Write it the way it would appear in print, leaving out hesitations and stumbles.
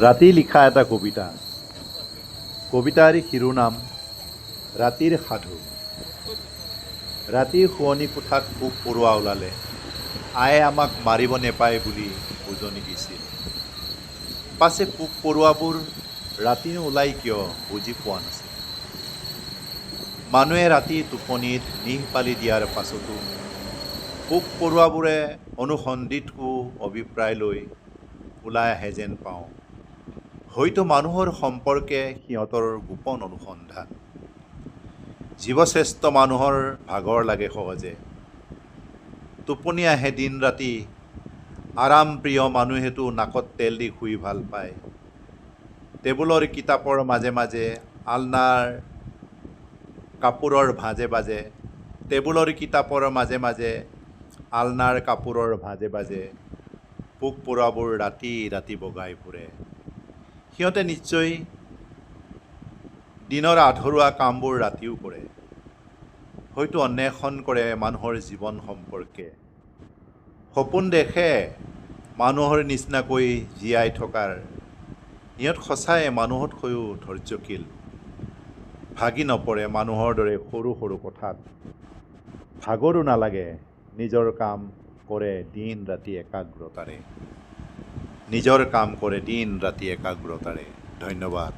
ৰাতি লিখা এটা কবিতা। কবিতাৰ শিৰোনাম ৰাতিৰ সাধু। ৰাতিৰ শোৱনি কোঠাত পোক পৰুৱা ওলালে, আয়ে আমাক মাৰিব নেপায় বুলি বুজনি দিছিল। পাছে পোক পৰুৱাবোৰ ৰাতিনো ওলাই কিয় বুজি পোৱা নাছিল। মানুহে ৰাতি টোপনিত নিশ পালি দিয়াৰ পাছতো পোক পৰুৱাবোৰে অনুসন্ধিৎকো অভিপ্ৰায় লৈ ওলাই আহে যেন পাওঁ। হয়তো মানুহৰ সম্পৰ্কে সিহঁতৰ গোপন অনুসন্ধান। জীৱশ্ৰেষ্ঠ মানুহৰ ভাগৰ লাগে সহজে, টোপনি আহে দিন ৰাতি, আৰাম প্ৰিয় মানুহেতো নাকত তেল দি শুই ভাল পায়। টেবুলৰ কিতাপৰ মাজে মাজে, আলনাৰ কাপোৰৰ ভাঁজে বাজে, টেবুলৰ কিতাপৰ মাজে মাজে, আলনাৰ কাপোৰৰ ভাঁজে বাজে, পোক পৰুৱাবোৰ ৰাতি ৰাতি বগাই ফুৰে। সিহঁতে নিশ্চয় দিনৰ আধৰুৱা কামবোৰ ৰাতিও কৰে। হয়তো অন্বেষণ কৰে মানুহৰ জীৱন সম্পৰ্কে, সপোন দেখে মানুহৰ নিচিনাকৈ জীয়াই থকাৰ। সিহঁত সঁচাই মানুহতকৈও ধৈৰ্যশীল, ভাগি নপৰে মানুহৰ দৰে সৰু সৰু কথাত। ভাগৰো নালাগে, নিজৰ কাম কৰে দিন ৰাতি একাগ্ৰতাৰে। নিজৰ কাম কৰে দিন ৰাতি একাগ্ৰতাৰে। ধন্যবাদ।